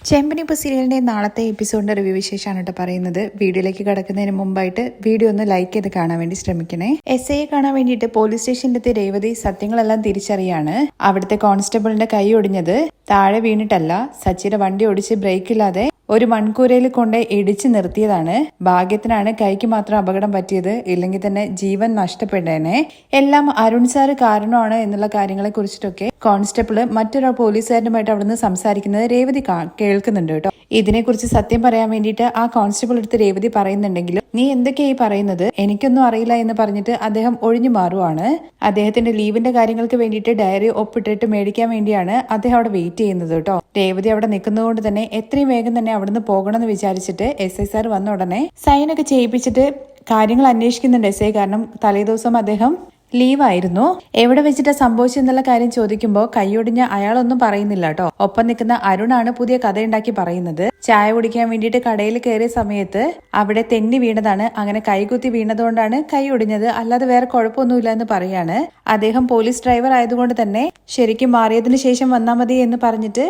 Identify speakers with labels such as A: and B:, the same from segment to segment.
A: ചെമ്പനിപ്പൂ സീരിയലിന്റെ നാളത്തെ എപ്പിസോഡിന്റെ റിവ്യൂ വിശേഷമാണ് കേട്ടോ പറയുന്നത്. വീഡിയോയിലേക്ക് കടക്കുന്നതിന് മുമ്പായിട്ട് വീഡിയോ ഒന്ന് ലൈക്ക് ചെയ്ത് കാണാൻ വേണ്ടി ശ്രമിക്കണേ. എസ് ഐയെ കാണാൻ വേണ്ടിയിട്ട് പോലീസ് സ്റ്റേഷനിലെത്തിയ രേവതി സത്യങ്ങളെല്ലാം തിരിച്ചറിയാണ്. അവിടുത്തെ കോൺസ്റ്റബിളിന്റെ കൈ ഒടിഞ്ഞത് താഴെ വീണിട്ടല്ല, സച്ചിയുടെ വണ്ടി ഓടിച്ച് ബ്രേക്കില്ലാതെ ഒരു മൺകൂരയിൽ കൊണ്ട് ഇടിച്ചു നിർത്തിയതാണ്. ഭാഗ്യത്തിനാണ് കൈക്ക് മാത്രം അപകടം പറ്റിയത്, ഇല്ലെങ്കിൽ തന്നെ ജീവൻ നഷ്ടപ്പെട്ടേനെ. എല്ലാം അരുൺ സാറ് കാരണമാണ് എന്നുള്ള കാര്യങ്ങളെ കുറിച്ചിട്ടൊക്കെ കോൺസ്റ്റബിള് മറ്റൊരാൾ പോലീസുകാരനുമായിട്ട് അവിടുന്ന് സംസാരിക്കുന്നത് രേവതി കേൾക്കുന്നുണ്ട് കേട്ടോ. ഇതിനെക്കുറിച്ച് സത്യം പറയാൻ വേണ്ടിയിട്ട് ആ കോൺസ്റ്റബിൾ എടുത്ത് രേവതി പറയുന്നുണ്ടെങ്കിലും നീ എന്തൊക്കെയായി പറയുന്നത്, എനിക്കൊന്നും അറിയില്ല എന്ന് പറഞ്ഞിട്ട് അദ്ദേഹം ഒഴിഞ്ഞു മാറുവാണ്. അദ്ദേഹത്തിന്റെ ലീവിന്റെ കാര്യങ്ങൾക്ക് വേണ്ടിയിട്ട് ഡയറി ഒപ്പിട്ടിട്ട് മേടിക്കാൻ വേണ്ടിയാണ് അദ്ദേഹം അവിടെ വെയിറ്റ് ചെയ്യുന്നത് കേട്ടോ. രേവതി അവിടെ നിൽക്കുന്നതുകൊണ്ട് തന്നെ എത്രയും വേഗം തന്നെ അവിടുന്ന് പോകണമെന്ന് വിചാരിച്ചിട്ട് എസ് ഐ സാർ വന്ന ഉടനെ സൈനൊക്കെ ചെയ്യിപ്പിച്ചിട്ട് കാര്യങ്ങൾ അന്വേഷിക്കുന്നുണ്ട് എസ് ഐ. കാരണം തലേദിവസം അദ്ദേഹം ലീവായിരുന്നു. എവിടെ വെച്ചിട്ടാ സംഭവിച്ചെന്നുള്ള കാര്യം ചോദിക്കുമ്പോൾ കൈയൊടിഞ്ഞ അയാളൊന്നും പറയുന്നില്ല കേട്ടോ. ഒപ്പം നിൽക്കുന്ന അരുണാണ് പുതിയ കഥയുണ്ടാക്കി പറയുന്നത്. ചായ കുടിക്കാൻ വേണ്ടിയിട്ട് കടയിൽ കയറിയ സമയത്ത് അവിടെ തെന്നി വീണതാണ്, അങ്ങനെ കൈകുത്തി വീണതുകൊണ്ടാണ് കൈ ഒടിഞ്ഞത്, അല്ലാതെ വേറെ കുഴപ്പമൊന്നുമില്ല എന്ന് പറയാണ്. അദ്ദേഹം പോലീസ് ഡ്രൈവർ ആയതുകൊണ്ട് തന്നെ ശരിക്കും മാറിയതിനു ശേഷം വന്നാൽ മതി എന്ന് പറഞ്ഞിട്ട്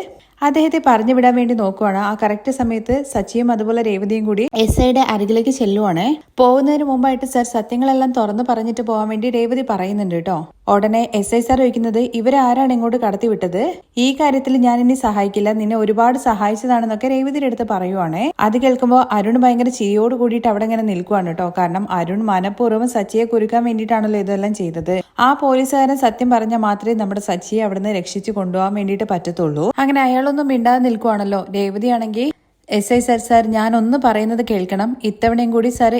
A: അദ്ദേഹത്തെ പറഞ്ഞു വിടാൻ വേണ്ടി നോക്കുവാണ്. ആ കറക്റ്റ് സമയത്ത് സച്ചിയും അതുപോലെ രേവതിയും കൂടി എസ് ഐയുടെ അരികിലേക്ക് ചെല്ലുവാണ്. പോകുന്നതിന് മുമ്പായിട്ട് സർ സത്യങ്ങളെല്ലാം തുറന്നു പറഞ്ഞിട്ട് പോകാൻ വേണ്ടി രേവതി പറയുന്നുണ്ട് കേട്ടോ. ഉടനെ എസ് ഐ സാർ ചോദിക്കുന്നത് ഇവരാരാണ് ഇങ്ങോട്ട് കടത്തിവിട്ടത്, ഈ കാര്യത്തിൽ ഞാൻ ഇനി സഹായിക്കില്ല, നിന്നെ ഒരുപാട് സഹായിച്ചതാണെന്നൊക്കെ രേവതിയുടെ അടുത്ത് പറയുവാണേ. അത് കേൾക്കുമ്പോൾ അരുൺ ഭയങ്കര ചിരിയോട് കൂടിയിട്ട് അവിടെ ഇങ്ങനെ നിൽക്കുവാണ് കേട്ടോ. കാരണം അരുൺ മനഃപൂർവ്വം സച്ചിയെ കുരുക്കാൻ വേണ്ടിയിട്ടാണല്ലോ ഇതെല്ലാം ചെയ്തത്. ആ പോലീസുകാരൻ സത്യം പറഞ്ഞാൽ മാത്രമേ നമ്മുടെ സച്ചിയെ അവിടുന്ന് രക്ഷിച്ചു കൊണ്ടുപോകാൻ വേണ്ടിയിട്ട് പറ്റത്തുള്ളൂ. അങ്ങനെ അയാളൊന്നും മിണ്ടാതെ നിൽക്കുവാണല്ലോ. രേവതിയാണെങ്കിൽ എസ് ഐ സാർ ഞാനൊന്ന് പറയുന്നത് കേൾക്കണം, ഇത്തവണയും കൂടി സാർ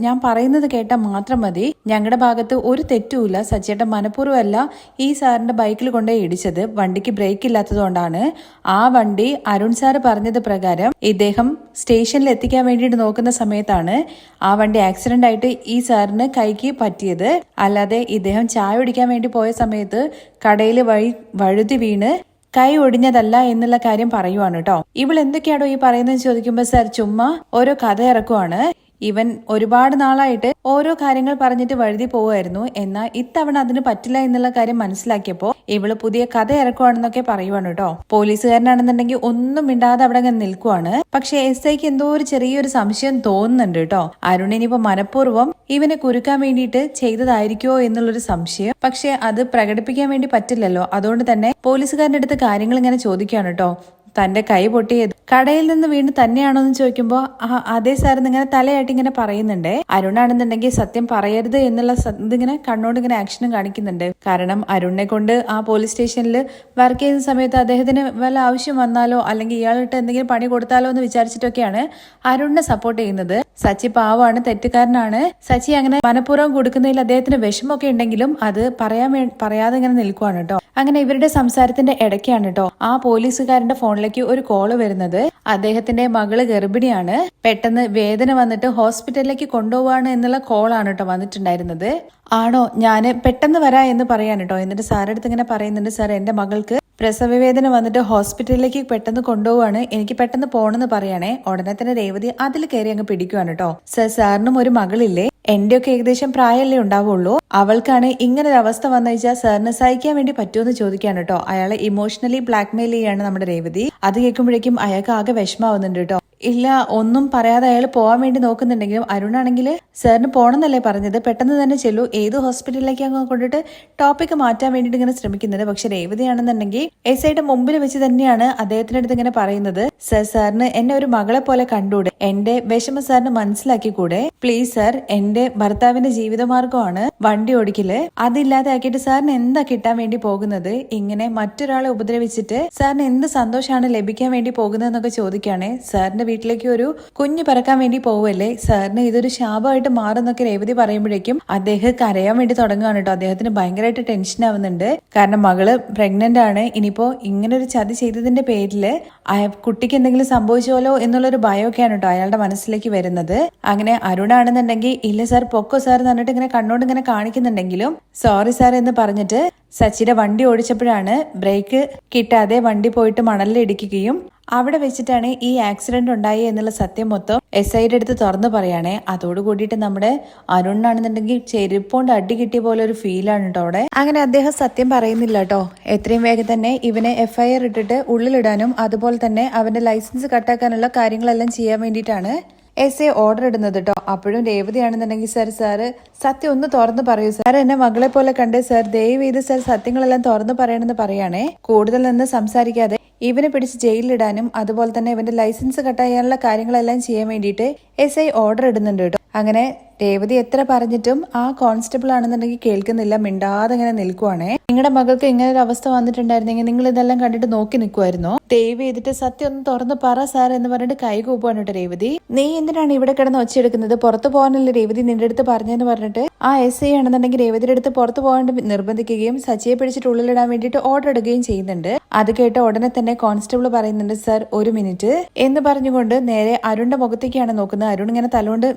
A: ഞാൻ പറയുന്നത് കേട്ടാൽ മാത്രം മതി, ഞങ്ങളുടെ ഭാഗത്ത് ഒരു തെറ്റുമില്ല, സച്ചിയേട്ടൻ മനഃപൂർവ്വമല്ല ഈ സാറിന്റെ ബൈക്കിൽ കൊണ്ടുപോയി ഇടിച്ചത്, വണ്ടിക്ക് ബ്രേക്ക് ഇല്ലാത്തതുകൊണ്ടാണ്. ആ വണ്ടി അരുൺ സാറ് പറഞ്ഞത് പ്രകാരം ഇദ്ദേഹം സ്റ്റേഷനിൽ എത്തിക്കാൻ വേണ്ടിയിട്ട് നോക്കുന്ന സമയത്താണ് ആ വണ്ടി ആക്സിഡന്റ് ആയിട്ട് ഈ സാറിന് കൈക്ക് പറ്റിയത്, അല്ലാതെ ഇദ്ദേഹം ചായ കുടിക്കാൻ വേണ്ടി പോയ സമയത്ത് കടയിൽ വഴുതി വീണ് കൈ ഒടിഞ്ഞതല്ല എന്നുള്ള കാര്യം പറയുവാണ് കേട്ടോ. ഇവൾ എന്തൊക്കെയാണോ ഈ പറയുന്നത് ചോദിക്കുമ്പോ സാർ ചുമ്മാ ഓരോ കഥ ഇറക്കുവാണ്. ഇവൻ ഒരുപാട് നാളായിട്ട് ഓരോ കാര്യങ്ങൾ പറഞ്ഞിട്ട് വഴുതി പോവായിരുന്നു, എന്നാൽ ഇത്തവണ അതിന് പറ്റില്ല എന്നുള്ള കാര്യം മനസ്സിലാക്കിയപ്പോ ഇവള് പുതിയ കഥ ഇറക്കുവാണെന്നൊക്കെ പറയുവാണ് കേട്ടോ. പോലീസുകാരനാണെന്നുണ്ടെങ്കിൽ ഒന്നും മിണ്ടാതെ അവിടെ അങ്ങനെ നിൽക്കുവാണ്. പക്ഷെ എസ് ഐക്ക് എന്തോ ഒരു ചെറിയൊരു സംശയം തോന്നുന്നുണ്ട് കേട്ടോ. അരുണിനിപ്പോ മനഃപൂർവ്വം ഇവനെ കുരുക്കാൻ വേണ്ടിയിട്ട് ചെയ്തതായിരിക്കോ എന്നുള്ളൊരു സംശയം. പക്ഷെ അത് പ്രകടിപ്പിക്കാൻ വേണ്ടി പറ്റില്ലല്ലോ. അതുകൊണ്ട് തന്നെ പോലീസുകാരന്റെ അടുത്ത് കാര്യങ്ങൾ ഇങ്ങനെ ചോദിക്കുകയാണ് കേട്ടോ. തന്റെ കൈ പൊട്ടിയത് കടയിൽ നിന്ന് വീണ് തന്നെയാണോ എന്ന് ചോദിക്കുമ്പോ അതേ സാറിന് ഇങ്ങനെ തലയാട്ടി ഇങ്ങനെ പറയുന്നുണ്ട്. അരുണാണെന്നുണ്ടെങ്കിൽ സത്യം പറയരുത് എന്നുള്ള ഇതിങ്ങനെ കണ്ണോട് ഇങ്ങനെ ആക്ഷനും കാണിക്കുന്നുണ്ട്. കാരണം അരുണിനെ കൊണ്ട് ആ പോലീസ് സ്റ്റേഷനിൽ വർക്ക് ചെയ്യുന്ന സമയത്ത് അദ്ദേഹത്തിന് വല്ല ആവശ്യം വന്നാലോ അല്ലെങ്കിൽ ഇയാളിട്ട് എന്തെങ്കിലും പണി കൊടുത്താലോ എന്ന് വിചാരിച്ചിട്ടൊക്കെയാണ് അരുണിനെ സപ്പോർട്ട് ചെയ്യുന്നത്. സച്ചി പാവാണ്, തെറ്റുകാരനാണ്. സച്ചി അങ്ങനെ മനഃപൂർവ്വം കൊടുക്കുന്നതിൽ അദ്ദേഹത്തിന് വിഷമമൊക്കെ ഉണ്ടെങ്കിലും അത് പറയാതെ ഇങ്ങനെ നിൽക്കുവാണ് കേട്ടോ. അങ്ങനെ ഇവരുടെ സംസാരത്തിന്റെ ഇടയ്ക്കാണ് കേട്ടോ ആ പോലീസുകാരന്റെ ഫോണിലേക്ക് ഒരു കോള് വരുന്നത്. അദ്ദേഹത്തിന്റെ മകള് ഗർഭിണിയാണ്, പെട്ടെന്ന് വേദന വന്നിട്ട് ഹോസ്പിറ്റലിലേക്ക് കൊണ്ടുപോവാണ് എന്നുള്ള കോളാണ് കേട്ടോ വന്നിട്ടുണ്ടായിരുന്നത്. ആണോ, ഞാൻ പെട്ടെന്ന് വരാ എന്ന് പറയാൻ കേട്ടോ. എന്നിട്ട് സാറിന്റെ അടുത്ത് ഇങ്ങനെ പറയുന്നുണ്ട്, സാർ എന്റെ മകൾക്ക് പ്രസവവേദന വന്നിട്ട് ഹോസ്പിറ്റലിലേക്ക് പെട്ടെന്ന് കൊണ്ടുപോവാണ്, എനിക്ക് പെട്ടെന്ന് പോണെന്ന് പറയണേ. ഉടനെ തന്നെ രേവതി അതിൽ കയറി അങ്ങ് പിടിക്കുവാണ് കേട്ടോ. സാറിനും ഒരു മകളില്ലേ, എന്റെ ഒക്കെ ഏകദേശം പ്രായമല്ലേ ഉണ്ടാവുള്ളൂ, അവൾക്കാണ് ഇങ്ങനൊരു അവസ്ഥ വന്നു വെച്ചാൽ സാറിന് സഹിക്കാൻ വേണ്ടി പറ്റുമെന്ന് ചോദിക്കാണ് കേട്ടോ. അയാളെ ഇമോഷണലി ബ്ലാക്ക്മെയിൽ ചെയ്യാണ് നമ്മുടെ രേവതി. അത് കേൾക്കുമ്പോഴേക്കും അയാൾക്ക് ആകെ വിഷമാവുന്നുണ്ട് കേട്ടോ. ഇല്ല, ഒന്നും പറയാതെ അയാൾ പോകാൻ വേണ്ടി നോക്കുന്നുണ്ടെങ്കിലും അരുണാണെങ്കിൽ സാറിന് പോണെന്നല്ലേ പറഞ്ഞത്, പെട്ടെന്ന് തന്നെ ചെല്ലു, ഏത് ഹോസ്പിറ്റലിലേക്കാണ് കൊണ്ടിട്ട് ടോപ്പിക്ക് മാറ്റാൻ വേണ്ടിയിട്ട് ഇങ്ങനെ ശ്രമിക്കുന്നത്. പക്ഷെ രേവതിയാണെന്നുണ്ടെങ്കിൽ എസ് ഐയുടെ മുമ്പിൽ വെച്ച് തന്നെയാണ് അദ്ദേഹത്തിന്റെ അടുത്ത് ഇങ്ങനെ പറയുന്നത്, സാറിന് എന്നെ ഒരു മകളെ പോലെ കണ്ടൂടെ, എന്റെ വിഷമം സാറിന് മനസ്സിലാക്കിക്കൂടെ, പ്ലീസ് സാർ, എന്റെ ഭർത്താവിന്റെ ജീവിതമാർഗമാണ് വണ്ടി ഓടിക്കല്, അതില്ലാതെ ആക്കിയിട്ട് സാറിന് എന്താ കിട്ടാൻ വേണ്ടി പോകുന്നത്, ഇങ്ങനെ മറ്റൊരാളെ ഉപദ്രവിച്ചിട്ട് സാറിന് എന്ത് സന്തോഷമാണ് ലഭിക്കാൻ വേണ്ടി പോകുന്നതെന്നൊക്കെ ചോദിക്കുകയാണ്. സാറിന്റെ വീട്ടിലേക്ക് ഒരു കുഞ്ഞ് പറക്കാൻ വേണ്ടി പോവല്ലേ, സാറിന് ഇതൊരു ശാപമായിട്ട് മാറുന്നൊക്കെ രേവതി പറയുമ്പോഴേക്കും അദ്ദേഹം കരയാൻ വേണ്ടി തുടങ്ങുകയാണ് കേട്ടോ. അദ്ദേഹത്തിന് ഭയങ്കരമായിട്ട് ടെൻഷൻ ആവുന്നുണ്ട്. കാരണം മകള് പ്രഗ്നന്റ് ആണ്. ഇനിയിപ്പോ ഇങ്ങനെ ഒരു ചതി ചെയ്തതിന്റെ പേരില് കുട്ടിക്ക് എന്തെങ്കിലും സംഭവിച്ചോലോ എന്നുള്ളൊരു ഭയമൊക്കെയാണ് കേട്ടോ അയാളുടെ മനസ്സിലേക്ക് വരുന്നത്. അങ്ങനെ അരുണാണെന്നുണ്ടെങ്കിൽ ഇല്ല സാർ പൊക്കോ സാർ എന്ന് പറഞ്ഞിട്ട് ഇങ്ങനെ കണ്ണോട് ഇങ്ങനെ കാണിക്കുന്നുണ്ടെങ്കിലും സോറി സാർ എന്ന് പറഞ്ഞിട്ട് സച്ചിയുടെ വണ്ടി ഓടിച്ചപ്പോഴാണ് ബ്രേക്ക് കിട്ടാതെ വണ്ടി പോയിട്ട് മണലിൽ ഇടിക്കുകയും അവിടെ വെച്ചിട്ടാണ് ഈ ആക്സിഡന്റ് ഉണ്ടായി എന്നുള്ള സത്യം മൊത്തം SIയുടെ അടുത്ത് തുറന്നു പറയാണേ. അതോട് കൂടിയിട്ട് നമ്മുടെ അരുണിനാണെന്നുണ്ടെങ്കിൽ ചെരുപ്പോണ്ട് അടി കിട്ടിയ പോലെ ഒരു ഫീലാണ് കേട്ടോ അവിടെ. അങ്ങനെ അദ്ദേഹം സത്യം പറയുന്നില്ല കേട്ടോ. എത്രയും വേഗം തന്നെ ഇവനെ FIR ഇട്ടിട്ട് ഉള്ളിലിടാനും അതുപോലെ തന്നെ അവന്റെ ലൈസൻസ് കട്ടാക്കാനുള്ള കാര്യങ്ങളെല്ലാം ചെയ്യാൻ വേണ്ടിയിട്ടാണ് SI ഓർഡർ ഇടുന്നത് കേട്ടോ. അപ്പോഴും രേവതിയാണെന്നുണ്ടെങ്കിൽ സാറ് സത്യം ഒന്ന് തുറന്നു പറയൂ സാർ, എന്നെ മകളെ പോലെ കണ്ട് സാർ, ദയവ് ചെയ്ത് സാർ സത്യങ്ങളെല്ലാം തുറന്നു പറയണമെന്ന് പറയാണേ. കൂടുതൽ നിന്ന് സംസാരിക്കാതെ ഇവനെ പിടിച്ച് ജയിലിലിടാനും അതുപോലെ തന്നെ ഇവന്റെ ലൈസൻസ് കട്ടായാനുള്ള കാര്യങ്ങളെല്ലാം ചെയ്യാൻ വേണ്ടിയിട്ട് SI ഓർഡർ ഇടുന്നുണ്ട് കേട്ടോ. അങ്ങനെ രേവതി എത്ര പറഞ്ഞിട്ടും ആ കോൺസ്റ്റബിൾ ആണെന്നുണ്ടെങ്കിൽ കേൾക്കുന്നില്ല, മിണ്ടാതെ ഇങ്ങനെ നിൽക്കുവാണേ. നിങ്ങളുടെ മകൾക്ക് ഇങ്ങനെ ഒരു അവസ്ഥ വന്നിട്ടുണ്ടായിരുന്നെങ്കിൽ നിങ്ങൾ ഇതെല്ലാം കണ്ടിട്ട് നോക്കി നിൽക്കുമായിരുന്നോ? ദയവ് ചെയ്തിട്ട് സത്യം ഒന്ന് തുറന്ന് പറ സാർ എന്ന് പറഞ്ഞിട്ട് കൈ കൂപ്പാണ് കേട്ടോ രേവതി. നീ എന്തിനാണ് ഇവിടെ കിടന്ന് ഒച്ചയെടുക്കുന്നത്? പുറത്തു പോകാനല്ലേ രേവതി നിന്റെ അടുത്ത് പറഞ്ഞെന്ന് പറഞ്ഞിട്ട് ആ SI ആണെന്നുണ്ടെങ്കിൽ രേവതിയുടെ അടുത്ത് പുറത്തു പോകാൻ നിർബന്ധിക്കുകയും സച്ചിയെ പിടിച്ചിട്ട് ഉള്ളിലിടാൻ വേണ്ടിയിട്ട് ഓർഡർ ഇടുകയും ചെയ്യുന്നുണ്ട്. അത് കേട്ട ഉടനെ തന്നെ കോൺസ്റ്റബിൾ പറയുന്നുണ്ട്, സാർ ഒരു മിനിറ്റ് എന്ന് പറഞ്ഞുകൊണ്ട് നേരെ അരുണിന്റെ മുഖത്തേക്കാണ് നോക്കുന്നത്. അരുൺ ഇങ്ങനെ തലകൊണ്ട്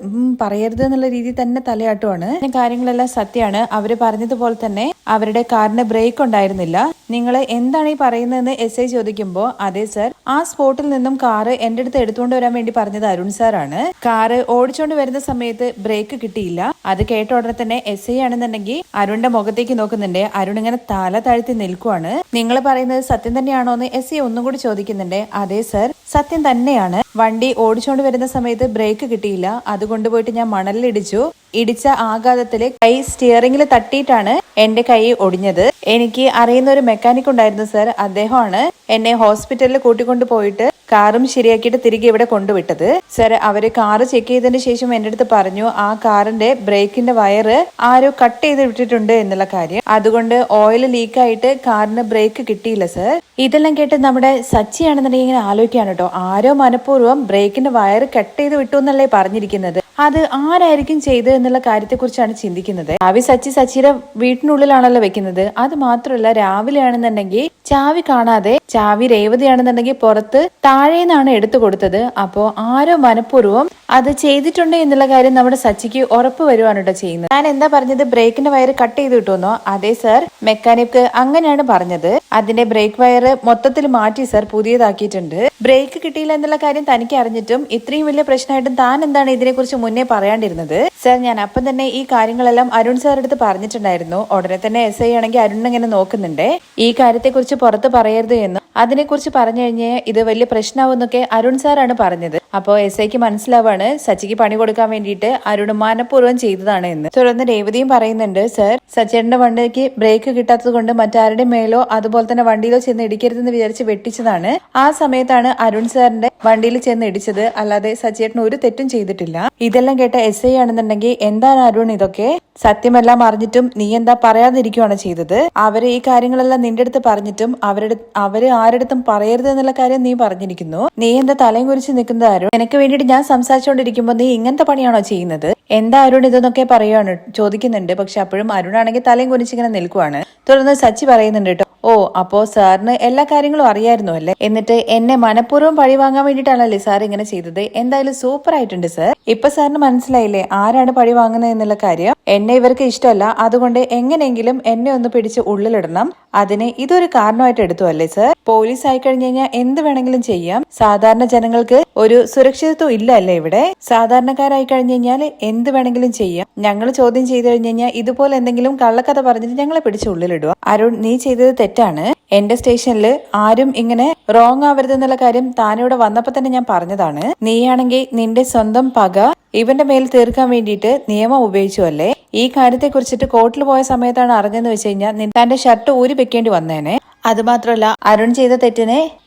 A: പറയരുത് എന്നുള്ള രീതി തന്നെ തലയാട്ടുവാണ്. കാര്യങ്ങളെല്ലാം സത്യമാണ്. അവര് പറഞ്ഞതുപോലെ തന്നെ അവരുടെ കാറിന് ബ്രേക്ക് ഉണ്ടായിരുന്നില്ല. നിങ്ങൾ എന്താണ് ഈ പറയുന്നതെന്ന് SI ചോദിക്കുമ്പോ, അതെ സാർ, ആ സ്പോട്ടിൽ നിന്നും കാറ് എന്റെ അടുത്ത് എടുത്തുകൊണ്ട് വരാൻ വേണ്ടി പറഞ്ഞത് അരുൺ സാറാണ്. കാറ് ഓടിച്ചോണ്ട് വരുന്ന സമയത്ത് ബ്രേക്ക് കിട്ടിയില്ല. അത് കേട്ട ഉടനെ തന്നെ SI ആണെന്നുണ്ടെങ്കിൽ അരുണിന്റെ മുഖത്തേക്ക് നോക്കുന്നുണ്ട്. അരുൺ ഇങ്ങനെ തല താഴ്ത്തി നിൽക്കുവാണ്. നിങ്ങൾ പറയുന്നത് സത്യം തന്നെയാണോ എന്ന് SI ഒന്നും കൂടി ചോദിക്കുന്നുണ്ട്. അതെ സാർ, സത്യം തന്നെയാണ്. വണ്ടി ഓടിച്ചോണ്ട് വരുന്ന സമയത്ത് ബ്രേക്ക് കിട്ടിയില്ല. അത് കൊണ്ടുപോയിട്ട് ഞാൻ മണലിലിടിച്ചു. ഇടിച്ച ആഘാതത്തില് കൈ സ്റ്റിയറിംഗിൽ തട്ടിയിട്ടാണ് എന്റെ കൈ ഒടിഞ്ഞത്. എനിക്ക് അറിയുന്ന ഒരു മെക്കാനിക് ഉണ്ടായിരുന്നു സാർ, അദ്ദേഹമാണ് എന്നെ ഹോസ്പിറ്റലിൽ കൂട്ടിക്കൊണ്ടു പോയിട്ട് കാറും ശരിയാക്കിയിട്ട് തിരികെ ഇവിടെ കൊണ്ടുവിട്ടത്. സാർ, അവര് കാറ് ചെക്ക് ചെയ്തതിന് ശേഷം എന്റെ അടുത്ത് പറഞ്ഞു ആ കാറിന്റെ ബ്രേക്കിന്റെ വയറ് ആരോ കട്ട് ചെയ്ത് വിട്ടിട്ടുണ്ട് എന്നുള്ള കാര്യം. അതുകൊണ്ട് ഓയിൽ ലീക്കായിട്ട് കാറിന് ബ്രേക്ക് കിട്ടിയില്ല സാർ. ഇതെല്ലാം കേട്ട് നമ്മുടെ സച്ചിയാണെന്നുണ്ടെങ്കിൽ ഇങ്ങനെ ആലോചിക്കാണ് കേട്ടോ. ആരോ മനഃപൂർവ്വം ബ്രേക്കിന്റെ വയറ് കട്ട് ചെയ്ത് വിട്ടു എന്നല്ലേ പറഞ്ഞിരിക്കുന്നത്. അത് ആരായിരിക്കും ചെയ്തത് എന്നുള്ള കാര്യത്തെ കുറിച്ചാണ് ചിന്തിക്കുന്നത്. ചാവി സച്ചിയുടെ വീട്ടിനുള്ളിലാണല്ലോ വെക്കുന്നത്. അത് മാത്രമല്ല, രാവിലെ ആണെന്നുണ്ടെങ്കിൽ ചാവി കാണാതെ ചാവി രേവതിയാണെന്നുണ്ടെങ്കിൽ പുറത്ത് താഴേന്നാണ് എടുത്തു കൊടുത്തത്. അപ്പോ ആരോ മനഃപൂർവ്വം അത് ചെയ്തിട്ടുണ്ട് എന്നുള്ള കാര്യം നമ്മുടെ സച്ചിക്ക് ഉറപ്പ് വരുവാണ് കേട്ടോ ചെയ്യുന്നത്. ഞാൻ എന്താ പറഞ്ഞത്, ബ്രേക്കിന്റെ വയർ കട്ട് ചെയ്ത് കിട്ടുമെന്നോ? അതെ സാർ, മെക്കാനിക് അങ്ങനെയാണ് പറഞ്ഞത്. അതിന്റെ ബ്രേക്ക് വയർ മൊത്തത്തിൽ മാറ്റി സാർ, പുതിയതാക്കിയിട്ടുണ്ട്. ബ്രേക്ക് കിട്ടിയില്ല എന്നുള്ള കാര്യം തനിക്ക് അറിഞ്ഞിട്ടും ഇത്രയും വലിയ പ്രശ്നമായിട്ടും താൻ എന്താണ് ഇതിനെക്കുറിച്ച് മുന്നേ പറയാണ്ടിരുന്നത്? സാർ, ഞാൻ അപ്പം തന്നെ ഈ കാര്യങ്ങളെല്ലാം അരുൺ സാർ അടുത്ത് പറഞ്ഞിട്ടുണ്ടായിരുന്നു. ഉടനെ തന്നെ SI ആണെങ്കിൽ അരുൺ ഇങ്ങനെ നോക്കുന്നുണ്ട്. ഈ കാര്യത്തെക്കുറിച്ച് പുറത്ത് പറയരുത് എന്നും അതിനെക്കുറിച്ച് പറഞ്ഞു കഴിഞ്ഞാൽ ഇത് വലിയ പ്രശ്നമാവെന്നൊക്കെ അരുൺ സാറാണ് പറഞ്ഞത്. അപ്പോ SIക്ക് മനസ്സിലാവാണ് സച്ചിക്ക് പണി കൊടുക്കാൻ വേണ്ടിയിട്ട് അരുൺ മനഃപൂർവ്വം ചെയ്തതാണ് എന്ന്. തുടർന്ന് രേവതിയും പറയുന്നുണ്ട്, സർ, സച്ചേട്ടന്റെ വണ്ടിക്ക് ബ്രേക്ക് കിട്ടാത്തത് കൊണ്ട് മറ്റാരുടെ മേലോ അതുപോലെ തന്നെ വണ്ടിയിലോ ചെന്ന് ഇടിക്കരുതെന്ന് വിചാരിച്ച് വെട്ടിച്ചതാണ്. ആ സമയത്താണ് അരുൺ സാറിന്റെ വണ്ടിയിൽ ചെന്ന് ഇടിച്ചത്, അല്ലാതെ സച്ചേട്ടൻ ഒരു തെറ്റും ചെയ്തിട്ടില്ല. ഇതെല്ലാം കേട്ട SI ആണെന്നുണ്ടെങ്കിൽ എന്താണ് അരുൺ ഇതൊക്കെ? സത്യമെല്ലാം അറിഞ്ഞിട്ടും നീ എന്താ പറയാതിരിക്കുകയാണ് ചെയ്തത്? അവര് ഈ കാര്യങ്ങളെല്ലാം നിന്റെ അടുത്ത് പറഞ്ഞിട്ടും അവര് ആരടുത്തും പറയരുത് എന്നുള്ള കാര്യം നീ പറഞ്ഞിരിക്കുന്നു. നീ എന്താ തലയും കുറിച്ച് നിൽക്കുന്നത് അരുൺ? നിനക്ക് വേണ്ടിയിട്ട് ഞാൻ സംസാരിച്ചുകൊണ്ടിരിക്കുമ്പോ നീ ഇങ്ങനത്തെ പണിയാണോ ചെയ്യുന്നത്? എന്താ അരുൺ ഇതെന്നൊക്കെ പറയുവാണ്, ചോദിക്കുന്നുണ്ട്. പക്ഷെ അപ്പോഴും അരുൺ ആണെങ്കിൽ തലയും കുനിച്ചിങ്ങനെ നിൽക്കുവാണ്. തുടർന്ന് സച്ചി പറയുന്നുണ്ട് കേട്ടോ, ഓ, അപ്പോ സാറിന് എല്ലാ കാര്യങ്ങളും അറിയായിരുന്നു അല്ലേ? എന്നിട്ട് എന്നെ മനഃപൂർവ്വം പഴി വാങ്ങാൻ വേണ്ടിയിട്ടാണല്ലേ സാർ ഇങ്ങനെ ചെയ്തത്? എന്തായാലും സൂപ്പർ ആയിട്ടുണ്ട് സാർ. ഇപ്പൊ സാറിന് മനസ്സിലായില്ലേ ആരാണ് പഴി വാങ്ങുന്നത് എന്നുള്ള കാര്യം? എന്നെ ഇവർക്ക് ഇഷ്ടമല്ല, അതുകൊണ്ട് എങ്ങനെയെങ്കിലും എന്നെ ഒന്ന് പിടിച്ച് ഉള്ളിലിടണം. അതിന് ഇതൊരു കാരണമായിട്ട് എടുത്തു അല്ലേ സാർ? പോലീസ് ആയി കഴിഞ്ഞു കഴിഞ്ഞാൽ എന്ത് വേണമെങ്കിലും ചെയ്യാം. സാധാരണ ജനങ്ങൾക്ക് ഒരു സുരക്ഷിതത്വം ഇല്ല അല്ലേ ഇവിടെ? സാധാരണക്കാരായി കഴിഞ്ഞു കഴിഞ്ഞാൽ എന്ത് വേണമെങ്കിലും ചെയ്യാം. ഞങ്ങൾ ചോദ്യം ചെയ്തു കഴിഞ്ഞു കഴിഞ്ഞാൽ ഇതുപോലെ എന്തെങ്കിലും കള്ളക്കഥ പറഞ്ഞിട്ട് ഞങ്ങളെ പിടിച്ച് ഉള്ളിലിടുക. അരുൺ, നീ ചെയ്തത് തെറ്റാണ്. എന്റെ സ്റ്റേഷനിൽ ആരും ഇങ്ങനെ റോങ് ആവരുതെന്നുള്ള കാര്യം താനിവിടെ വന്നപ്പോ തന്നെ ഞാൻ പറഞ്ഞതാണ്. നീയാണെങ്കിൽ നിന്റെ സ്വന്തം പക ഇവന്റെ മേൽ തീർക്കാൻ വേണ്ടിയിട്ട് നിയമം ഉപയോഗിച്ചു അല്ലേ? ഈ കാര്യത്തെ കുറിച്ചിട്ട് കോർട്ടിൽ പോയ സമയത്താണ് അറിഞ്ഞെന്ന് വെച്ച് കഴിഞ്ഞാൽ തന്റെ ഷർട്ട് ഊരി വെക്കേണ്ടി വന്നേനെ. അത് മാത്രമല്ല, അരുൺ ചെയ്ത തെറ്റിനെ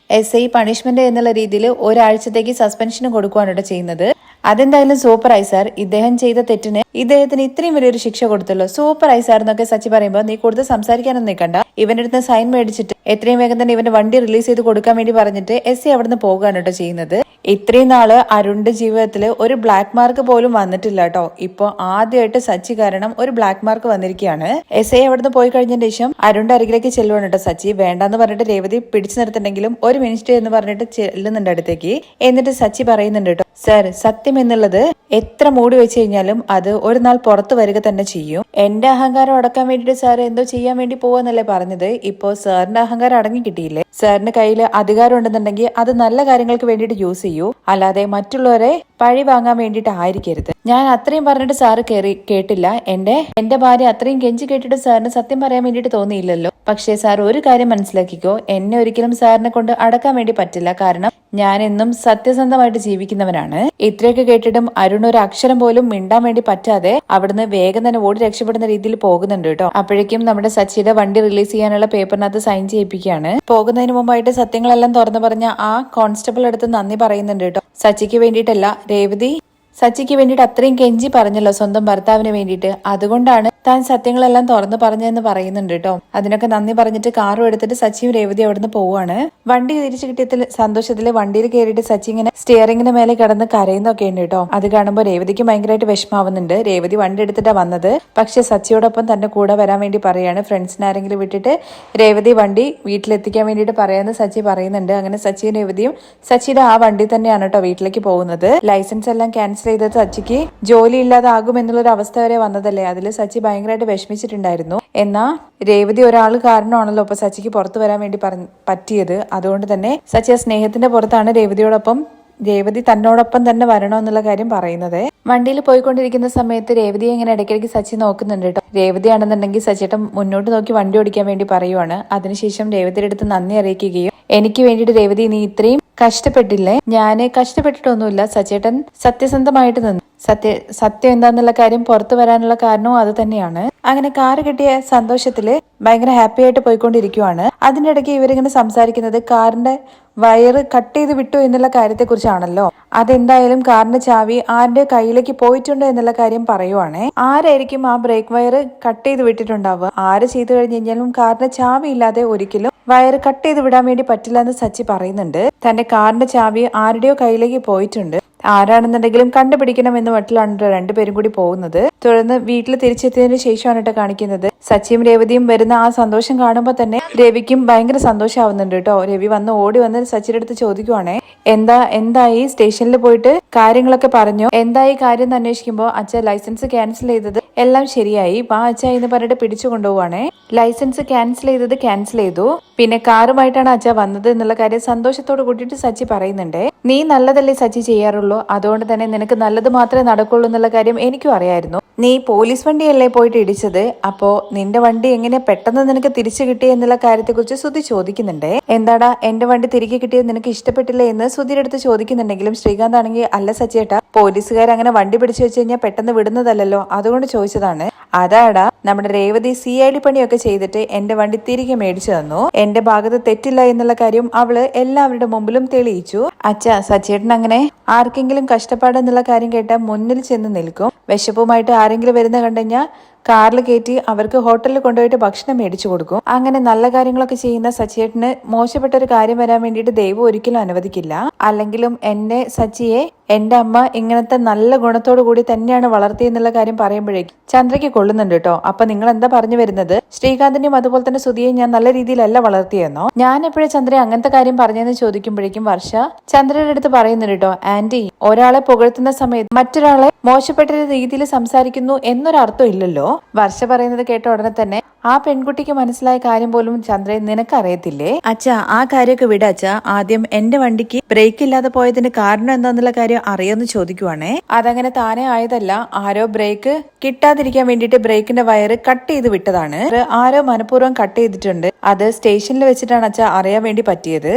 A: SI പണിഷ്മെന്റ് എന്നുള്ള രീതിയിൽ ഒരാഴ്ചത്തേക്ക് സസ്പെൻഷന് കൊടുക്കുകയാണ് ഇവിടെ ചെയ്യുന്നത്. അതെന്തായാലും സൂപ്പറായി സാർ. ഇദ്ദേഹം ചെയ്ത തെറ്റിന് ഇദ്ദേഹത്തിന് ഇത്രയും വലിയൊരു ശിക്ഷ കൊടുത്തല്ലോ, സൂപ്പറായി സാർ എന്നൊക്കെ സച്ചി പറയുമ്പോൾ നീ കൂടുതൽ സംസാരിക്കാനൊന്നും നിൽക്കണ്ട. ഇവന്റെ അടുത്ത് സൈൻ മേടിച്ചിട്ട് എത്രയും വേഗം തന്നെ ഇവന്റെ വണ്ടി റിലീസ് ചെയ്ത് കൊടുക്കാൻ വേണ്ടി പറഞ്ഞിട്ട് SI അവിടുന്ന് പോകുകയാണ് കേട്ടോ ചെയ്യുന്നത്. ഇത്രയും നാള് അരുണിന്റെ ജീവിതത്തിൽ ഒരു ബ്ലാക്ക് മാർക്ക് പോലും വന്നിട്ടില്ല കേട്ടോ. ഇപ്പൊ ആദ്യമായിട്ട് സച്ചി കാരണം ഒരു ബ്ലാക്ക് മാർക്ക് വന്നിരിക്കുകയാണ്. SI അവിടുന്ന് പോയി കഴിഞ്ഞതിന് ശേഷം അരുണിന്റെ അരികിലേക്ക് ചെല്ലുവാണ് കേട്ടോ സച്ചി. വേണ്ടെന്ന് പറഞ്ഞിട്ട് രേവതി പിടിച്ചു നിർത്തുന്നെങ്കിലും ഒരു മിനിറ്റ് എന്ന് പറഞ്ഞിട്ട് ചെല്ലുന്നുണ്ട് അടുത്തേക്ക്. എന്നിട്ട് സച്ചി പറയുന്നുണ്ട് കേട്ടോ, സർ, സത്യം എന്നുള്ളത് എത്ര മൂടി വെച്ച് കഴിഞ്ഞാലും അത് ഒരു നാൾ പുറത്തു വരിക തന്നെ ചെയ്യും. എന്റെ അഹങ്കാരം അടക്കാൻ വേണ്ടിട്ട് സാർ എന്തോ ചെയ്യാൻ വേണ്ടി പോവാന്നല്ലേ പറഞ്ഞത്. ഇപ്പോ സാറിന്റെ അഹങ്കാരം അടങ്ങി കിട്ടിയില്ലേ? സാറിന്റെ കയ്യിൽ അധികാരം ഉണ്ടെന്നുണ്ടെങ്കിൽ അത് നല്ല കാര്യങ്ങൾക്ക് വേണ്ടിയിട്ട് യൂസ് ചെയ്യൂ, അല്ലാതെ മറ്റുള്ളവരെ പഴി വാങ്ങാൻ വേണ്ടിയിട്ട് ആയിരിക്കരുത്. ഞാൻ അത്രയും പറഞ്ഞിട്ട് സാറ് കേട്ടില്ല. എന്റെ ഭാര്യ അത്രയും കെഞ്ചി കേട്ടിട്ട് സാറിന് സത്യം പറയാൻ വേണ്ടിയിട്ട് തോന്നിയില്ലല്ലോ. പക്ഷേ സാർ ഒരു കാര്യം മനസ്സിലാക്കിക്കോ, എന്നെ ഒരിക്കലും സാറിനെ കൊണ്ട് അടക്കാൻ വേണ്ടി പറ്റില്ല. കാരണം ഞാൻ എന്നും സത്യസന്ധമായിട്ട് ജീവിക്കുന്നവനാണ്. ഇത്രയൊക്കെ കേട്ടിട്ടും അരുൺ ഒരു അക്ഷരം പോലും മിണ്ടാൻ വേണ്ടി പറ്റാതെ അവിടുന്ന് വേഗം തന്നെ ഓടി രക്ഷപ്പെടുന്ന രീതിയിൽ പോകുന്നുണ്ട് കേട്ടോ. അപ്പോഴേക്കും നമ്മുടെ സച്ചിയുടെ വണ്ടി റിലീസ് ചെയ്യാനുള്ള പേപ്പറിനകത്ത് സൈൻ ചെയ്യിപ്പിക്കുകയാണ്. പോകുന്നതിന് മുമ്പായിട്ട് സത്യങ്ങളെല്ലാം തുറന്നു പറഞ്ഞ ആ കോൺസ്റ്റബിൾ അടുത്ത് നന്ദി പറയുന്നുണ്ട് കേട്ടോ. സച്ചിക്ക് വേണ്ടിയിട്ടല്ല, രേവതി സച്ചിക്ക് വേണ്ടിയിട്ട് അത്രയും കെഞ്ചി പറഞ്ഞല്ലോ സ്വന്തം ഭർത്താവിന് വേണ്ടിയിട്ട്, അതുകൊണ്ടാണ് താൻ സത്യങ്ങളെല്ലാം തുറന്നു പറഞ്ഞതെന്ന് പറയുന്നുണ്ട് കേട്ടോ. അതിനൊക്കെ നന്ദി പറഞ്ഞിട്ട് കാറും എടുത്തിട്ട് സച്ചിയും രേവതി അവിടുന്ന് പോവാണ്. വണ്ടി തിരിച്ചു കിട്ടിയതിൽ സന്തോഷത്തില് വണ്ടിയിൽ കയറിയിട്ട് സച്ചി ഇങ്ങനെ സ്റ്റിയറിംഗിന് മേലെ കിടന്ന് കരയുന്നൊക്കെ ഉണ്ട് കേട്ടോ. അത് കാണുമ്പോൾ രേവതിക്ക് ഭയങ്കരമായിട്ട് വിഷമാവുന്നുണ്ട്. രേവതി വണ്ടി എടുത്തിട്ടാ വന്നത്, പക്ഷെ സച്ചിയോടൊപ്പം തന്റെ കൂടെ വരാൻ വേണ്ടി പറയാണ്. ഫ്രണ്ട്സിനെ ആരെങ്കിലും വിട്ടിട്ട് രേവതി വണ്ടി വീട്ടിലെത്തിക്കാൻ വേണ്ടിയിട്ട് പറയാന്ന് സച്ചി പറയുന്നുണ്ട്. അങ്ങനെ സച്ചിയും രേവതിയും സച്ചിയുടെ ആ വണ്ടി തന്നെയാണ് കേട്ടോ വീട്ടിലേക്ക് പോകുന്നത്. ലൈസൻസ് എല്ലാം ക്യാൻസൽ ചെയ്തത് സച്ചിക്ക് ജോലി ഇല്ലാതാകും എന്നുള്ളൊരു അവസ്ഥ വരെ വന്നതല്ലേ. അതിൽ സച്ചി ഭയങ്കരമായിട്ട് വിഷമിച്ചിട്ടുണ്ടായിരുന്നു. എന്നാ രേവതി ഒരാൾ കാരണമാണല്ലോ ഇപ്പൊ സച്ചിക്ക് പുറത്തു വരാൻ വേണ്ടി പറ്റിയത്. അതുകൊണ്ട് തന്നെ സച്ചി ആ സ്നേഹത്തിന്റെ പുറത്താണ് രേവതി തന്നോടൊപ്പം തന്നെ വരണമെന്നുള്ള കാര്യം പറയുന്നത്. വണ്ടിയിൽ പോയിക്കൊണ്ടിരിക്കുന്ന സമയത്ത് രേവതിയെ ഇങ്ങനെ ഇടയ്ക്കിടയ്ക്ക് സച്ചി നോക്കുന്നുണ്ട് കേട്ടോ. രേവതിയാണെന്നുണ്ടെങ്കിൽ സച്ചിയേട്ടൻ മുന്നോട്ട് നോക്കി വണ്ടി ഓടിക്കാൻ വേണ്ടി പറയുവാണ്. അതിനുശേഷം രേവതിയുടെ അടുത്ത് നന്ദി അറിയിക്കുകയും, എനിക്ക് വേണ്ടിയിട്ട് രേവതി നീ ഇത്രയും കഷ്ടപ്പെട്ടില്ലേ? ഞാന് കഷ്ടപ്പെട്ടിട്ടൊന്നുമില്ല, സച്ചേട്ടൻ സത്യസന്ധമായിട്ട് നിന്നു. സത്യം എന്താന്നുള്ള കാര്യം പുറത്തു വരാനുള്ള കാരണവും അത് തന്നെയാണ്. അങ്ങനെ കാറ് കിട്ടിയ സന്തോഷത്തില് ഭയങ്കര ഹാപ്പി ആയിട്ട് പോയിക്കൊണ്ടിരിക്കുവാണ്. അതിന്റെ ഇടയ്ക്ക് ഇവരിങ്ങനെ സംസാരിക്കുന്നത് കാറിന്റെ വയറ് കട്ട് ചെയ്ത് വിട്ടു എന്നുള്ള കാര്യത്തെ കുറിച്ചാണല്ലോ. അതെന്തായാലും കാറിന്റെ ചാവി ആരുടെ കയ്യിലേക്ക് പോയിട്ടുണ്ട് എന്നുള്ള കാര്യം പറയുവാണേ. ആരായിരിക്കും ആ ബ്രേക്ക് വയറ് കട്ട് ചെയ്ത് വിട്ടിട്ടുണ്ടാവുക? ആര് ചെയ്തു കഴിഞ്ഞു കഴിഞ്ഞാലും കാറിന്റെ ചാവി ഇല്ലാതെ ഒരിക്കലും വയറ് കട്ട് ചെയ്ത് വിടാൻ വേണ്ടി പറ്റില്ല എന്ന് സച്ചി പറയുന്നുണ്ട്. തന്റെ കാറിന്റെ ചാവി ആരുടെയോ കയ്യിലേക്ക് പോയിട്ടുണ്ട്, ആരാണെന്നുണ്ടെങ്കിലും കണ്ടുപിടിക്കണം എന്ന് മട്ടിലാണ് രണ്ടുപേരും കൂടി പോകുന്നത്. തുടർന്ന് വീട്ടിൽ തിരിച്ചെത്തിയതിനു ശേഷമാണ് കേട്ടോ കാണിക്കുന്നത്. സച്ചിയും രേവതിയും വരുന്ന ആ സന്തോഷം കാണുമ്പോൾ തന്നെ രവിക്കും ഭയങ്കര സന്തോഷമാവുന്നുണ്ട് കേട്ടോ. രവി ഓടി വന്ന് സച്ചിയുടെ അടുത്ത് ചോദിക്കുവാണേ, എന്തായി സ്റ്റേഷനിൽ പോയിട്ട് കാര്യങ്ങളൊക്കെ പറഞ്ഞോ? എന്തായി കാര്യം എന്ന് അന്വേഷിക്കുമ്പോൾ അച്ഛ ലൈസൻസ് ക്യാൻസൽ ചെയ്തത് എല്ലാം ശരിയായി, വാ അച്ഛ എന്ന് പറഞ്ഞിട്ട് പിടിച്ചു കൊണ്ടുപോവാണേ. ലൈസൻസ് ക്യാൻസൽ ചെയ്തു, പിന്നെ കാറുമായിട്ടാണ് അച്ഛ വന്നത് എന്നുള്ള കാര്യം സന്തോഷത്തോട് കൂട്ടിയിട്ട് സച്ചി പറയുന്നുണ്ട്. നീ നല്ലതല്ലേ സച്ചി ചെയ്യാറുള്ളൂ, അതുകൊണ്ട് തന്നെ നിനക്ക് നല്ലത് മാത്രമേ നടക്കുള്ളൂ എന്നുള്ള കാര്യം എനിക്കും അറിയായിരുന്നു. നീ പോലീസ് വണ്ടിയല്ലേ പോയിട്ട് ഇടിച്ചത്, അപ്പോ നിന്റെ വണ്ടി എങ്ങനെ പെട്ടെന്ന് നിനക്ക് തിരിച്ചു കിട്ടി എന്നുള്ള കാര്യത്തെ കുറിച്ച് ശ്രുതി ചോദിക്കുന്നുണ്ട്. എന്താടാ എന്റെ വണ്ടി തിരികെ കിട്ടിയത് നിനക്ക് ഇഷ്ടപ്പെട്ടില്ലേ എന്ന് ശ്രുതിയുടെ അടുത്ത് ചോദിക്കുന്നുണ്ടെങ്കിലും ശ്രീകാന്ത് ആണെങ്കിൽ, അല്ല സച്ചിയേട്ടാ, പോലീസുകാർ അങ്ങനെ വണ്ടി പിടിച്ചു വെച്ച് കഴിഞ്ഞാൽ പെട്ടെന്ന് വിടുന്നതല്ലോ, അതുകൊണ്ട് ചോദിച്ചതാണ്. അതാടാ നമ്മുടെ രേവതി CID പണിയൊക്കെ ചെയ്തിട്ട് എന്റെ വണ്ടി തിരികെ മേടിച്ചു തന്നു. എന്റെ ഭാഗത്ത് തെറ്റില്ല എന്നുള്ള കാര്യം അവള് എല്ലാവരുടെ മുമ്പിലും തെളിയിച്ചു. അച്ഛാ, സച്ചേട്ടൻ അങ്ങനെ ആർക്കെങ്കിലും കഷ്ടപ്പാടെന്നുള്ള കാര്യം കേട്ടാൽ മുന്നിൽ ചെന്ന് നിൽക്കും. വിശപ്പുമായിട്ട് ആരെങ്കിലും വരുന്ന കണ്ടുകഴിഞ്ഞാൽ കാറിൽ കയറ്റി അവർക്ക് ഹോട്ടലിൽ കൊണ്ടുപോയിട്ട് ഭക്ഷണം മേടിച്ചു കൊടുക്കും. അങ്ങനെ നല്ല കാര്യങ്ങളൊക്കെ ചെയ്യുന്ന സച്ചിയേട്ടന് മോശപ്പെട്ട ഒരു കാര്യം വരാൻ വേണ്ടിയിട്ട് ദൈവം ഒരിക്കലും അനുവദിക്കില്ല. അല്ലെങ്കിലും എന്നെ സച്ചിയെ എന്റെ അമ്മ ഇങ്ങനത്തെ നല്ല ഗുണത്തോടു കൂടി തന്നെയാണ് വളർത്തിയെന്നുള്ള കാര്യം പറയുമ്പോഴേക്കും ചന്ദ്രയ്ക്ക് കൊള്ളുന്നുണ്ട് കേട്ടോ. അപ്പൊ നിങ്ങൾ എന്താ പറഞ്ഞു വരുന്നത്? ശ്രീകാന്തിന്റെയും അതുപോലെ തന്നെ സുധിയെയും ഞാൻ നല്ല രീതിയിലല്ല വളർത്തിയെന്നോ? ഞാൻ എപ്പോഴും ചന്ദ്ര അങ്ങനത്തെ കാര്യം പറഞ്ഞെന്ന് ചോദിക്കുമ്പോഴേക്കും വർഷ ചന്ദ്രയുടെ അടുത്ത് പറയുന്നുണ്ട് കേട്ടോ, ആന്റി ഒരാളെ പുകഴ്ത്തുന്ന സമയത്ത് മറ്റൊരാളെ മോശപ്പെട്ട രീതിയിൽ സംസാരിക്കുന്നു എന്നൊരർത്ഥം ഇല്ലല്ലോ. വർഷ പറയുന്നത് കേട്ട ഉടനെ തന്നെ ആ പെൺകുട്ടിക്ക് മനസ്സിലായ കാര്യം പോലും ചന്ദ്രൻ നിനക്ക് അറിയത്തില്ലേ? അച്ഛാ, ആ കാര്യമൊക്കെ വിട അച്ഛാ. ആദ്യം എന്റെ വണ്ടിക്ക് ബ്രേക്ക് ഇല്ലാതെ പോയതിന്റെ കാരണം എന്താന്നുള്ള കാര്യം അറിയാമെന്ന് ചോദിക്കുവാണേ. അതങ്ങനെ താനേ ആയതല്ല, ആരോ ബ്രേക്ക് കിട്ടാതിരിക്കാൻ വേണ്ടിയിട്ട് ബ്രേക്കിന്റെ വയറ് കട്ട് ചെയ്ത് വിട്ടതാണ്. ആരോ മനഃപൂർവ്വം കട്ട് ചെയ്തിട്ടുണ്ട്. അത് സ്റ്റേഷനിൽ വെച്ചിട്ടാണ് അച്ഛാ അറിയാൻ വേണ്ടി പറ്റിയത്.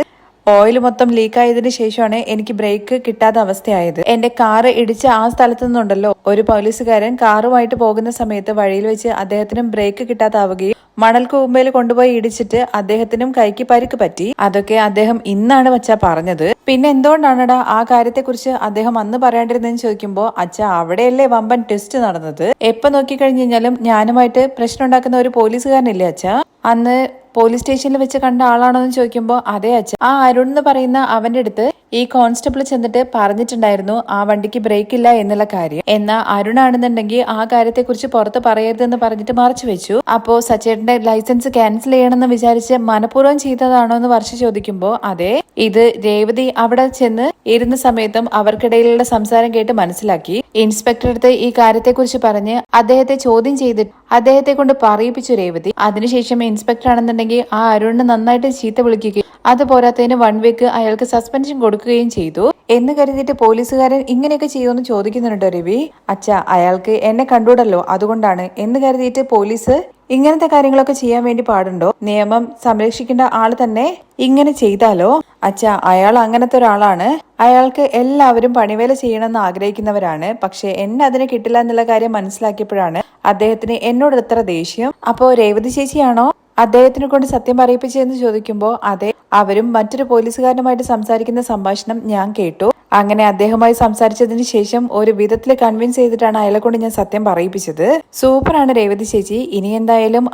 A: ഓയിൽ മൊത്തം ലീക്ക് ആയതിനു ശേഷമാണ് എനിക്ക് ബ്രേക്ക് കിട്ടാത്ത അവസ്ഥയായത്. എന്റെ കാറ് ഇടിച്ച ആ സ്ഥലത്തു നിന്നുണ്ടല്ലോ, ഒരു പോലീസുകാരൻ കാറുമായിട്ട് പോകുന്ന സമയത്ത് വഴിയിൽ വെച്ച് അദ്ദേഹത്തിനും ബ്രേക്ക് കിട്ടാതാവുകയും മണൽ കൂമ്പയിൽ കൊണ്ടുപോയി ഇടിച്ചിട്ട് അദ്ദേഹത്തിനും കൈക്ക് പരിക്ക് പറ്റി. അതൊക്കെ അദ്ദേഹം ഇന്നാണ് അച്ഛാ പറഞ്ഞത്. പിന്നെ എന്തുകൊണ്ടാണടാ ആ കാര്യത്തെ കുറിച്ച് അദ്ദേഹം അന്ന് പറയാണ്ടിരുന്നെന്ന് ചോദിക്കുമ്പോ, അച്ഛാ അവിടെയല്ലേ വമ്പൻ ടെസ്റ്റ് നടന്നത്. എപ്പോ നോക്കിക്കഴിഞ്ഞു കഴിഞ്ഞാലും ഞാനുമായിട്ട് പ്രശ്നം ഉണ്ടാക്കുന്ന ഒരു പോലീസുകാരനില്ലേ അച്ഛാ, അന്ന് പോലീസ് സ്റ്റേഷനിൽ വെച്ച് കണ്ട ആളാണോ എന്ന് ചോദിക്കുമ്പോ അതെ അച്ഛൻ. ആ അരുൺ എന്ന് പറയുന്ന അവന്റെ അടുത്ത് ഈ കോൺസ്റ്റബിൾ ചെന്നിട്ട് പറഞ്ഞിട്ടുണ്ടായിരുന്നു ആ വണ്ടിക്ക് ബ്രേക്ക് ഇല്ല എന്നുള്ള കാര്യം. എന്നാ അരുണാണെന്നുണ്ടെങ്കിൽ ആ കാര്യത്തെ കുറിച്ച് പുറത്ത് പറയരുതെന്ന് പറഞ്ഞിട്ട് മറച്ചു വെച്ചു. അപ്പോ സച്ചേട്ടന്റെ സ്കൂട്ടറിന്റെ ലൈസൻസ് ക്യാൻസൽ ചെയ്യണമെന്ന് വിചാരിച്ച് മനഃപൂർവ്വം ചെയ്തതാണോ എന്ന് വർഷ ചോദിക്കുമ്പോൾ അതെ, ഇത് രേവതി അവിടെ ചെന്ന് ഇരുന്ന സമയത്തും അവർക്കിടയിലുള്ള സംസാരം കേട്ട് മനസ്സിലാക്കി. ഇൻസ്പെക്ടർ അടുത്ത് ഈ കാര്യത്തെക്കുറിച്ച് പറഞ്ഞ് അദ്ദേഹത്തെ ചോദ്യം ചെയ്തിട്ട് അദ്ദേഹത്തെ കൊണ്ട് പറയിപ്പിച്ചു രേവതി. അതിനുശേഷം ഇൻസ്പെക്ടർ ആണെന്നുണ്ടെങ്കിൽ ആ അരുണിന് നന്നായിട്ട് ചീത്ത വിളിക്കുകയും അതുപോരാത്തതിന് 1 വീക്ക് അയാൾക്ക് സസ്പെൻഷൻ കൊടുക്കുകയും ചെയ്തു. എന്ന് കരുതിയിട്ട് പോലീസുകാരൻ ഇങ്ങനെയൊക്കെ ചെയ്യുമെന്ന് ചോദിക്കുന്നുണ്ടോ രവി? അച്ഛാ, അയാൾക്ക് എന്നെ കണ്ടൂടല്ലോ, അതുകൊണ്ടാണ് എന്ന് കരുതിയിട്ട് പോലീസ് ഇങ്ങനത്തെ കാര്യങ്ങളൊക്കെ ചെയ്യാൻ വേണ്ടി പാടുണ്ടോ? നിയമം സംരക്ഷിക്കേണ്ട ആള് തന്നെ ഇങ്ങനെ ചെയ്താലോ? അച്ഛാ, അയാൾ അങ്ങനത്തെ ഒരാളാണ്. അയാൾക്ക് എല്ലാവരും പണിവേല ചെയ്യണമെന്ന് ആഗ്രഹിക്കുന്നവരാണ്. പക്ഷെ എന്നെ അതിന് കിട്ടില്ല എന്നുള്ള കാര്യം മനസ്സിലാക്കിയപ്പോഴാണ് അദ്ദേഹത്തിന് എന്നോട് എത്ര ദേഷ്യം. അപ്പോ രേവതി ചേച്ചിയാണോ അദ്ദേഹത്തിനെ കൊണ്ട് സത്യം പറയിപ്പിച്ചതെന്ന് ചോദിക്കുമ്പോൾ അതെ, അവരും മറ്റൊരു പോലീസുകാരനുമായിട്ട് സംസാരിക്കുന്ന സംഭാഷണം ഞാൻ കേട്ടു. അങ്ങനെ അദ്ദേഹവുമായി സംസാരിച്ചതിന് ശേഷം ഒരു വിധത്തിൽ കൺവിൻസ് ചെയ്തിട്ടാണ് അയാളെ കൊണ്ട് ഞാൻ സത്യം പറയിപ്പിച്ചത്. സൂപ്പറാണ് രേവതി ചേച്ചി. ഇനി എന്തായാലും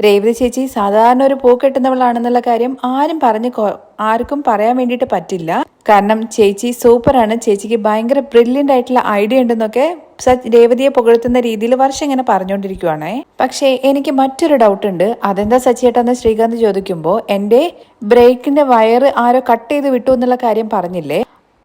A: രേവതി ചേച്ചി സാധാരണ ഒരു പൂക്കെട്ടുന്നവളാണെന്നുള്ള കാര്യം ആർക്കും പറയാൻ വേണ്ടിയിട്ട് പറ്റില്ല. കാരണം ചേച്ചി സൂപ്പറാണ്. ചേച്ചിക്ക് ഭയങ്കര ബ്രില്യന്റ് ആയിട്ടുള്ള ഐഡിയ ഉണ്ടെന്നൊക്കെ രേവതിയെ പുകഴ്ത്തുന്ന രീതിയിൽ വർഷം ഇങ്ങനെ പറഞ്ഞുകൊണ്ടിരിക്കുവാണേ. പക്ഷേ എനിക്ക് മറ്റൊരു ഡൗട്ട് ഉണ്ട്. അതെന്താ സച്ചിയേട്ടാന്ന് ശ്രീകാന്ത് ചോദിക്കുമ്പോൾ എന്റെ ബ്രേക്കിന്റെ വയറ് ആരോ കട്ട് ചെയ്ത് വിട്ടു എന്നുള്ള കാര്യം പറഞ്ഞില്ലേ,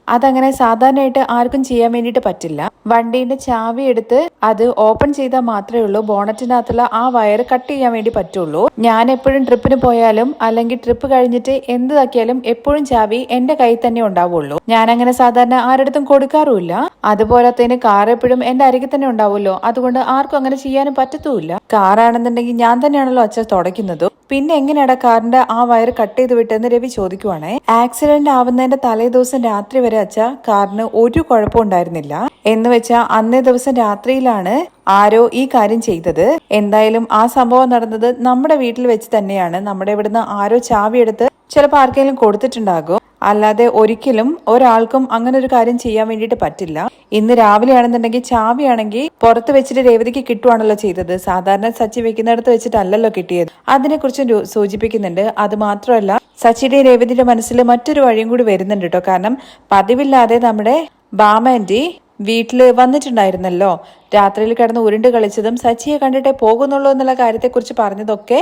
A: അതങ്ങനെ സാധാരണയായിട്ട് ആർക്കും ചെയ്യാൻ വേണ്ടിയിട്ട് പറ്റില്ല. വണ്ടീന്റെ ചാവി എടുത്ത് അത് ഓപ്പൺ ചെയ്താൽ മാത്രമേ ഉള്ളൂ ബോണറ്റിനകത്തുള്ള ആ വയർ കട്ട് ചെയ്യാൻ വേണ്ടി പറ്റുള്ളൂ. ഞാൻ എപ്പോഴും ട്രിപ്പിന് പോയാലും അല്ലെങ്കിൽ ട്രിപ്പ് കഴിഞ്ഞിട്ട് എന്താക്കിയാലും എപ്പോഴും ചാവി എന്റെ കയ്യിൽ തന്നെ ഉണ്ടാവുള്ളൂ. ഞാൻ അങ്ങനെ സാധാരണ ആരുടെ കൊടുക്കാറുമില്ല. അതുപോലത്തേന് കാർ എപ്പോഴും എന്റെ അരികിൽ തന്നെ ഉണ്ടാവുമല്ലോ, അതുകൊണ്ട് ആർക്കും അങ്ങനെ ചെയ്യാനും പറ്റത്തുമില്ല. കാറാണെന്നുണ്ടെങ്കിൽ ഞാൻ തന്നെയാണല്ലോ അച്ഛൻ തുടയ്ക്കുന്നത്. പിന്നെ എങ്ങനെയാടാ കാറിന്റെ ആ വയർ കട്ട് ചെയ്ത് വിട്ടെന്ന് രവി ചോദിക്കുവാണേ. ആക്സിഡന്റ് ആവുന്നതിന്റെ തലേ ദിവസം രാത്രി വരെ അച്ഛ കാറിന് ഒരു കുഴപ്പം ഉണ്ടായിരുന്നില്ല. എന്ന് വെച്ചാ അന്നേ ദിവസം രാത്രിയിലാണ് ആരോ ഈ കാര്യം ചെയ്തത്. എന്തായാലും ആ സംഭവം നടന്നത് നമ്മുടെ വീട്ടിൽ വെച്ച് തന്നെയാണ്. നമ്മുടെ ഇവിടുന്ന് ആരോ ചാവി എടുത്ത് ചിലപ്പോൾ ആർക്കെങ്കിലും കൊടുത്തിട്ടുണ്ടാകും. അല്ലാതെ ഒരിക്കലും ഒരാൾക്കും അങ്ങനെ ഒരു കാര്യം ചെയ്യാൻ വേണ്ടിയിട്ട് പറ്റില്ല. ഇന്ന് രാവിലെ ആണെന്നുണ്ടെങ്കിൽ ചാവിയാണെങ്കിൽ പുറത്ത് വെച്ചിട്ട് രേവതിക്ക് കിട്ടുവാണല്ലോ ചെയ്തത്. സാധാരണ സച്ചി വെക്കുന്നിടത്ത് വെച്ചിട്ടല്ലല്ലോ കിട്ടിയത്. അതിനെക്കുറിച്ച് സൂചിപ്പിക്കുന്നുണ്ട്. അത് മാത്രമല്ല, സച്ചിയുടെ രേവതിയുടെ മനസ്സിൽ മറ്റൊരു വഴിയും കൂടി വരുന്നുണ്ട് കേട്ടോ. കാരണം പതിവില്ലാതെ നമ്മുടെ ബാമാൻറ്റി വീട്ടില് വന്നിട്ടുണ്ടായിരുന്നല്ലോ. രാത്രിയിൽ കിടന്ന് ഉരുണ്ട് കളിച്ചതും സച്ചിയെ കണ്ടിട്ടേ പോകുന്നുള്ളൂ എന്നുള്ള കാര്യത്തെക്കുറിച്ച് പറഞ്ഞതൊക്കെ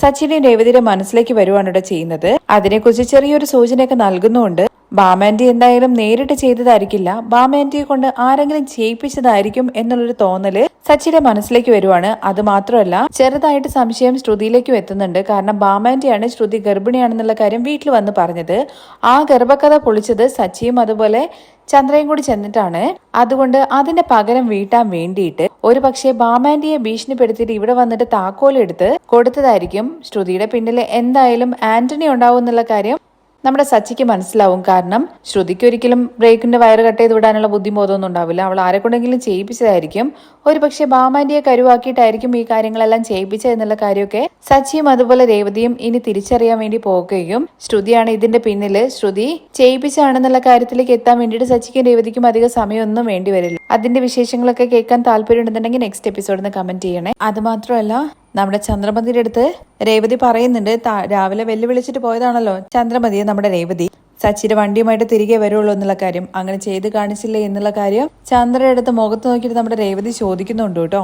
A: സച്ചിയുടെയും രേവതിയുടെ മനസ്സിലേക്ക് വരുവാണ് ഇവിടെ ചെയ്യുന്നത്. അതിനെക്കുറിച്ച് ചെറിയൊരു സൂചനയൊക്കെ നൽകുന്നുണ്ട്. ബാമാൻറ്റി എന്തായാലും നേരിട്ട് ചെയ്തതായിരിക്കില്ല, ബാമാൻറ്റിയെ കൊണ്ട് ആരെങ്കിലും ചെയ്യിപ്പിച്ചതായിരിക്കും എന്നുള്ളൊരു തോന്നല് സച്ചിയുടെ മനസ്സിലേക്ക് വരുവാണ്. അത് മാത്രമല്ല, ചെറുതായിട്ട് സംശയം ശ്രുതിയിലേക്കും എത്തുന്നുണ്ട്. കാരണം ബാമാൻറ്റിയാണ് ശ്രുതി ഗർഭിണിയാണെന്നുള്ള കാര്യം വീട്ടിൽ വന്ന് പറഞ്ഞത്. ആ ഗർഭകഥ പൊളിച്ചത് സച്ചിയും അതുപോലെ ചന്ദ്രയും കൂടി ചെന്നിട്ടാണ്. അതുകൊണ്ട് അതിന്റെ പകരം വീട്ടാൻ വേണ്ടിയിട്ട് ഒരു പക്ഷേ ബാമാൻറ്റിയെ ഭീഷണിപ്പെടുത്തിയിട്ട് ഇവിടെ വന്നിട്ട് താക്കോലെടുത്ത് കൊടുത്തതായിരിക്കും. ശ്രുതിയുടെ പിന്നിൽ എന്തായാലും ആന്റണി ഉണ്ടാവും എന്നുള്ള കാര്യം നമ്മുടെ സച്ചിക്ക് മനസ്സിലാവും. കാരണം ശ്രുതിക്ക് ഒരിക്കലും ബ്രേക്കിന്റെ വയറ് കട്ട് ചെയ്ത് വിടാനുള്ള ബുദ്ധിബോധമൊന്നും ഉണ്ടാവില്ല. അവൾ ആരെക്കൊണ്ടെങ്കിലും ചെയ്യിപ്പിച്ചതായിരിക്കും. ഒരു പക്ഷെ ബാമാൻറ്റിയെ കരുവാക്കിയിട്ടായിരിക്കും ഈ കാര്യങ്ങളെല്ലാം ചെയ്യിപ്പിച്ചത് എന്നുള്ള കാര്യമൊക്കെ സച്ചിയും അതുപോലെ രേവതിയും ഇനി തിരിച്ചറിയാൻ വേണ്ടി പോകുകയും ശ്രുതിയാണ് ഇതിന്റെ പിന്നില്, ശ്രുതി ചെയ്യിപ്പിച്ചാണെന്നുള്ള കാര്യത്തിലേക്ക് എത്താൻ വേണ്ടിയിട്ട് സച്ചിക്കും രേവതിക്കും അധികം സമയമൊന്നും വേണ്ടി വരില്ല. അതിന്റെ വിശേഷങ്ങളൊക്കെ കേൾക്കാൻ താല്പര്യം ഉണ്ടെന്നുണ്ടെങ്കിൽ നെക്സ്റ്റ് എപ്പിസോഡിൽ കമന്റ് ചെയ്യണേ. അത് മാത്രമല്ല, നമ്മുടെ ചന്ദ്രമതിയുടെ അടുത്ത് രേവതി പറയുന്നുണ്ട്, രാവിലെ വെല്ലുവിളിച്ചിട്ട് പോയതാണല്ലോ ചന്ദ്രമതിയെ നമ്മുടെ രേവതി, സച്ചിയുടെ വണ്ടിയുമായിട്ട് തിരികെ വരുള്ളൂ എന്നുള്ള കാര്യം. അങ്ങനെ ചെയ്ത് കാണിച്ചില്ലേ എന്നുള്ള കാര്യം ചന്ദ്രയുടെ അടുത്ത് മുഖത്ത് നോക്കിയിട്ട് നമ്മുടെ രേവതി ചോദിക്കുന്നുണ്ട് കേട്ടോ.